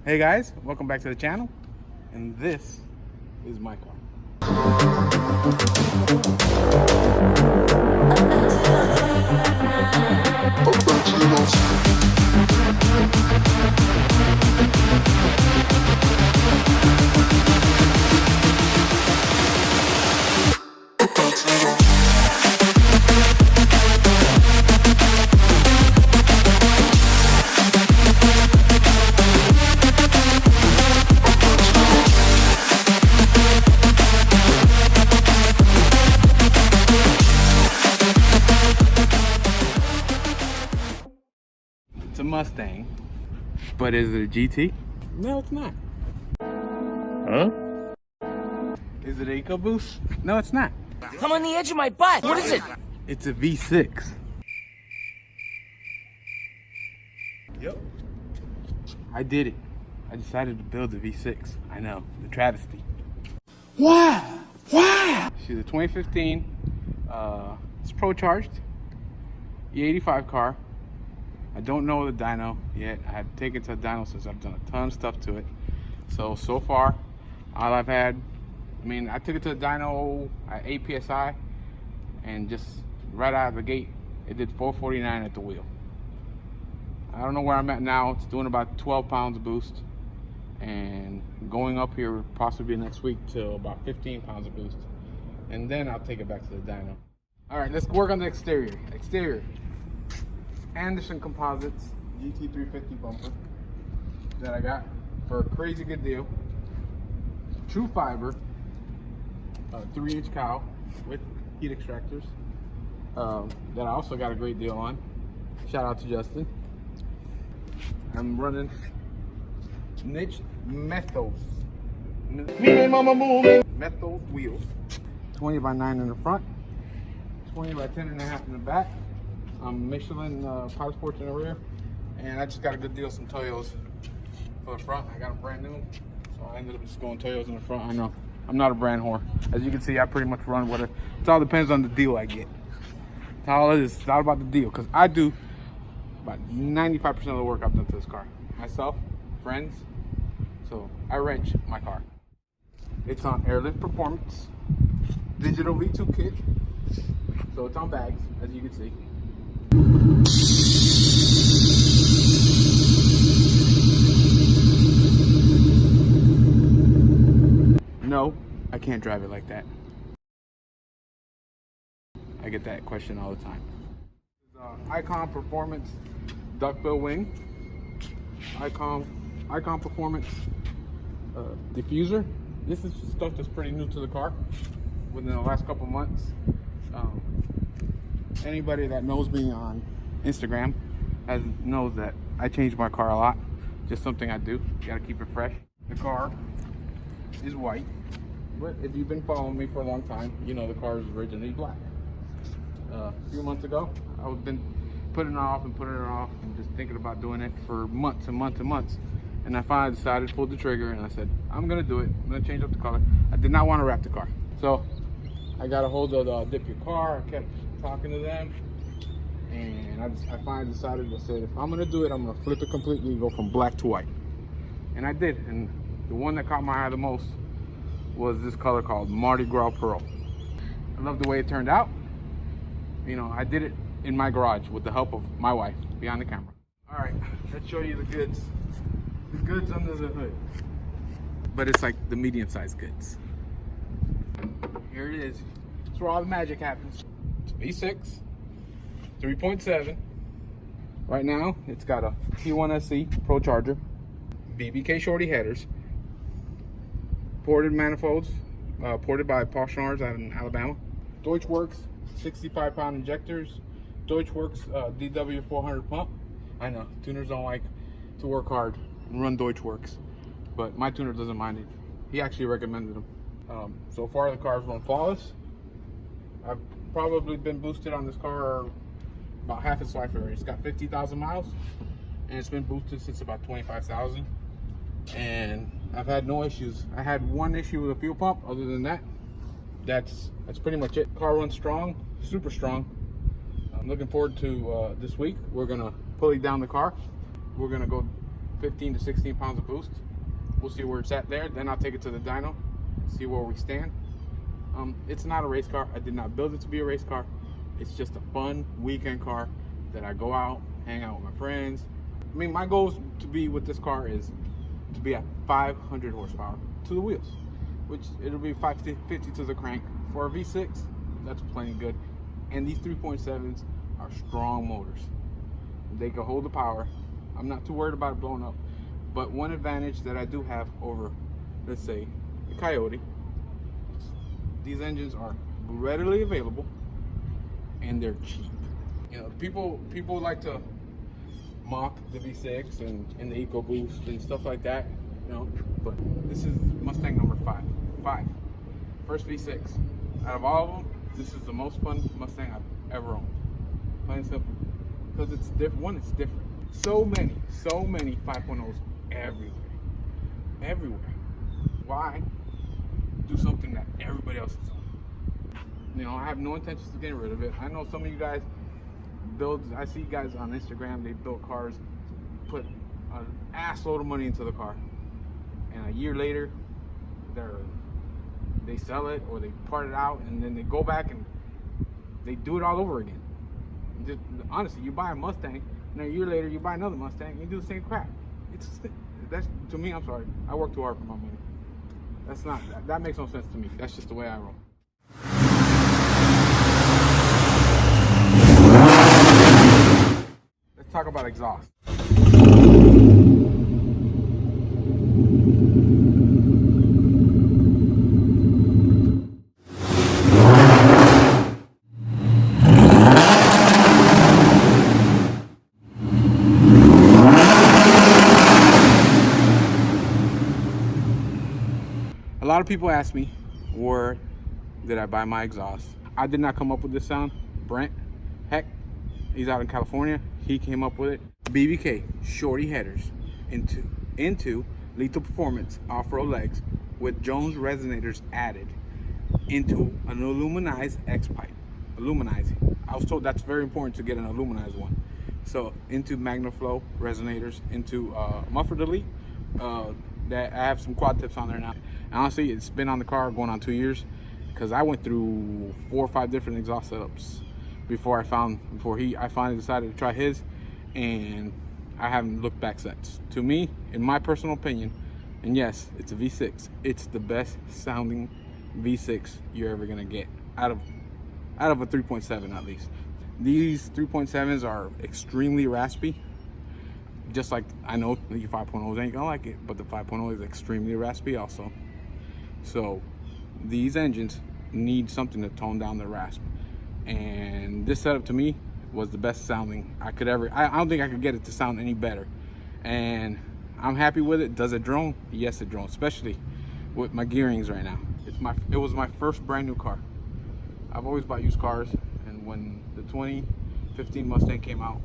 Hey guys, welcome back to the channel, and this is my car. It's a Mustang, but is it a GT? No, it's not. Huh? Is it EcoBoost? No, it's not. I'm on the edge of my butt. What is it? It's a V6. Yep. I did it. I decided to build a V6. I know, the travesty. Why? Why? She's a 2015. It's pro-charged E85 car. I don't know the dyno yet. I had to take it to a dyno since I've done a ton of stuff to it. So far, all I've had, I took it to a dyno at 8 PSI, and just right out of the gate, it did 449 at the wheel. I don't know where I'm at now. It's doing about 12 pounds of boost, and going up here possibly next week to about 15 pounds of boost. And then I'll take it back to the dyno. All right, let's work on the exterior. Anderson Composites GT350 bumper that I got for a crazy good deal. True fiber, 3-inch cowl with heat extractors that I also got a great deal on. Shout out to Justin. I'm running niche Methos wheels. 20 by 9 in the front, 20 by 10.5 in the back. Michelin Power Sports in the rear, and I just got a good deal, some Toyos for the front. I got a brand new, so I ended up just going Toyos in the front. I know, I'm not a brand whore. As you can see, I pretty much run with it. It all depends on the deal I get. That's all it is. It's all about the deal, because I do about 95% of the work I've done to this car. Myself, friends, so I wrench my car. It's on Airlift Performance, digital V2 kit, so it's on bags, as you can see. No, I can't drive it like that. I get that question all the time. Icon Performance duckbill wing. Icon Performance diffuser. This is stuff that's pretty new to the car within the last couple months. Anybody that knows me on Instagram knows that I change my car a lot. Just something I do. Gotta keep it fresh. The car is white, but if you've been following me for a long time, you know the car is originally black. A few months ago, I've been putting it off and just thinking about doing it for months and months and months. And I finally decided, pulled the trigger, and I said, I'm gonna do it. I'm gonna change up the color. I did not want to wrap the car. So I got a hold of Dip Your Car. I kept talking to them, and I finally decided, I said, if I'm gonna do it, I'm gonna flip it completely and go from black to white. And I did, and the one that caught my eye the most was this color called Marty Gras Pearl. I love the way it turned out. I did it in my garage with the help of my wife behind the camera. All right, let's show you the goods. The goods under the hood. But it's like the medium-sized goods. Here it is. It's where all the magic happens. It's V6, 3.7. Right now, it's got a T1 SE Pro Charger, BBK Shorty headers, ported manifolds, ported by Porsche out in Alabama. Deutschwerks 65-pound injectors. Deutschwerks DW 400 pump. I know, tuners don't like to work hard and run Deutschwerks, but my tuner doesn't mind it. He actually recommended them. So far the car's run flawless. I've probably been boosted on this car about half its life already. It's got 50,000 miles, and it's been boosted since about 25,000. And I've had no issues. I had one issue with a fuel pump. Other than that, that's pretty much it. Car runs strong, super strong. I'm looking forward to this week. We're gonna pulley down the car. We're gonna go 15 to 16 pounds of boost. We'll see where it's at there. Then I'll take it to the dyno, see where we stand. It's not a race car. I did not build it to be a race car. It's just a fun weekend car that I go out, hang out with my friends. I mean, my goal to be with this car is to be at 500 horsepower to the wheels, which it'll be 550 to the crank. For a V6, that's plenty good. And these 3.7s are strong motors. They can hold the power. I'm not too worried about it blowing up. But one advantage that I do have over, let's say, the Coyote, these engines are readily available and they're cheap. You know, people like to mock the V6 and the EcoBoost and stuff like that, you know, but this is Mustang number 5. First V6. Out of all of them, this is the most fun Mustang I've ever owned. Plain and simple. Because it's different. One, it's different. So many 5.0s everywhere. Why do something that everybody else is on? You know, I have no intentions of getting rid of it. I know some of you guys I see guys on Instagram, they build cars, put an ass load of money into the car, and a year later they sell it or they part it out, and then they go back and they do it all over again. Just, honestly, you buy a Mustang and a year later you buy another Mustang and you do the same crap. That's, to me, I'm sorry, I work too hard for my money. That makes no sense to me. That's just the way I roll. Let's talk about exhaust. A lot of people ask me, where did I buy my exhaust? I did not come up with this sound. Brent, heck, he's out in California. He came up with it. BBK, shorty headers into Lethal Performance off-road legs with Jones resonators added into an aluminized X-pipe. Aluminizing. I was told that's very important to get an aluminized one. So into MagnaFlow resonators, into muffler delete. That I have some quad tips on there now. And honestly, it's been on the car going on 2 years because I went through 4 or 5 different exhaust setups before I finally decided to try his, and I haven't looked back since. To me, in my personal opinion, and yes, it's a V6. It's the best sounding V6 you're ever gonna get out of a 3.7 at least. These 3.7s are extremely raspy. Just like I know the 5.0s ain't gonna like it, but the 5.0 is extremely raspy also. So these engines need something to tone down the rasp. And this setup to me was the best sounding I could ever. I don't think I could get it to sound any better. And I'm happy with it. Does it drone? Yes, it drones, especially with my gearings right now. It was my first brand new car. I've always bought used cars, and when the 2015 Mustang came out,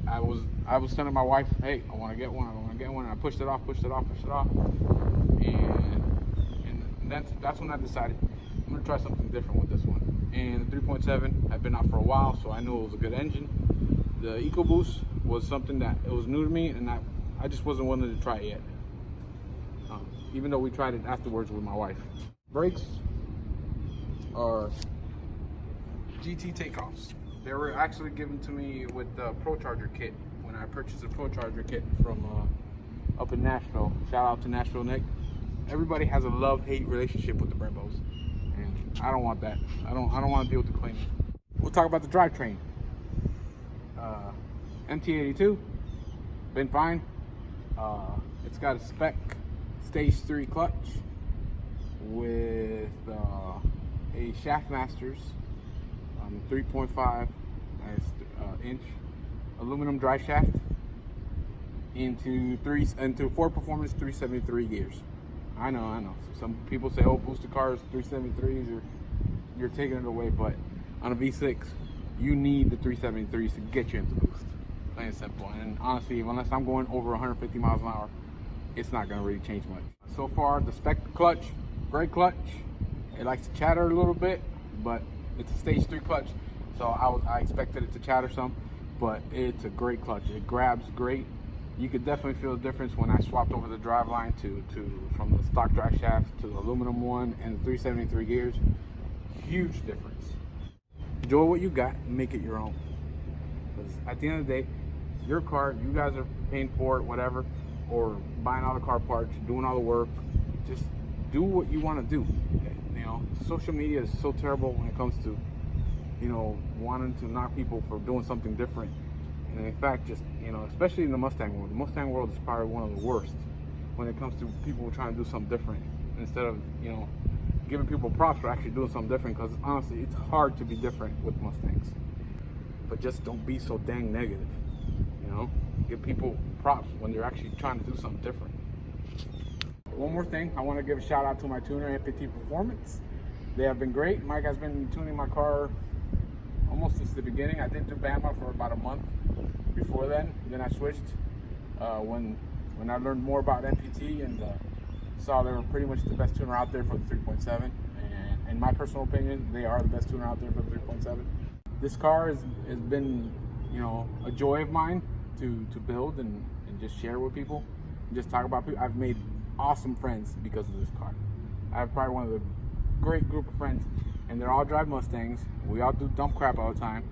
I was telling my wife, hey, I want to get one, and I pushed it off, and that's when I decided I'm gonna try something different with this one. And the 3.7 had been out for a while, so I knew it was a good engine. The EcoBoost was something that it was new to me, and I just wasn't willing to try it yet, even though we tried it afterwards with my wife. Brakes are GT takeoffs. They were actually given to me with the Pro Charger kit when I purchased a Pro Charger kit from up in Nashville. Shout out to Nashville Nick. Everybody has a love-hate relationship with the Brembos, and I don't want that. I don't want to deal with the cleaning. We'll talk about the drivetrain. MT82, been fine. It's got a spec stage 3 clutch with a Shaftmasters 3.5 inch aluminum drive shaft into Ford Performance 373 gears. I know. Some people say, oh, boosted cars, 373s, you're taking it away, but on a V6, you need the 373s to get you into boost. Plain and simple. And honestly, unless I'm going over 150 miles an hour, it's not going to really change much. So far, the spec clutch, great clutch. It likes to chatter a little bit, but it's a stage 3 clutch, so I expected it to chatter some, but it's a great clutch. It grabs great. you could definitely feel the difference when I swapped over the driveline from the stock drive shaft to the aluminum one and the 373 gears. Huge difference. Enjoy what you got and make it your own. Because at the end of the day, your car, you guys are paying for it, whatever, or buying all the car parts, doing all the work. Just do what you want to do. You know, social media is so terrible when it comes to, you know, wanting to knock people for doing something different. And in fact, just, you know, especially in the Mustang world, the Mustang world is probably one of the worst when it comes to people trying to do something different instead of, you know, giving people props for actually doing something different. Because honestly, it's hard to be different with Mustangs. But just don't be so dang negative. You know, give people props when they're actually trying to do something different. One more thing, I want to give a shout out to my tuner, MPT Performance. They have been great. Mike has been tuning my car almost since the beginning. I did do Bama for about a month before then. Then I switched when I learned more about MPT and saw they were pretty much the best tuner out there for the 3.7. And in my personal opinion, they are the best tuner out there for the 3.7. This car has been, you know, a joy of mine to build and just share with people and just talk about people. I've made awesome friends because of this car. I have probably one of the great group of friends, and they're all drive Mustangs. We all do dump crap all the time,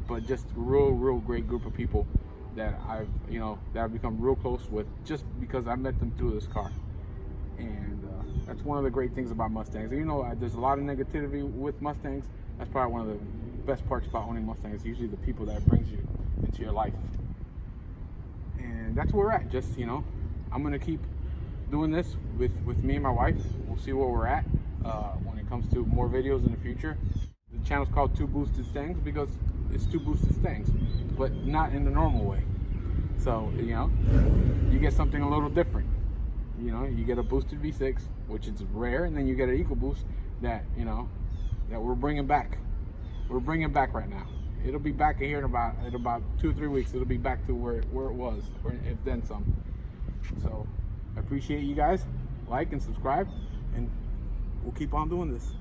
but just real great group of people that I've become real close with just because I met them through this car. And that's one of the great things about Mustangs. And, you know, there's a lot of negativity with Mustangs. That's probably one of the best parts about owning Mustangs. Usually the people that brings you into your life. And that's where we're at. Just, you know, I'm gonna keep doing this with me and my wife. We'll see where we're at when it comes to more videos in the future. The channel's called Two Boosted Stangs because it's two boosted Stangs, but not in the normal way. So, you know, you get something a little different. You know, you get a boosted V6, which is rare, and then you get an EcoBoost that, you know, that we're bringing back. We're bringing back right now. It'll be back here in about 2 or 3 weeks. It'll be back to where it was, or if then some. So I appreciate you guys. Like and subscribe, and we'll keep on doing this.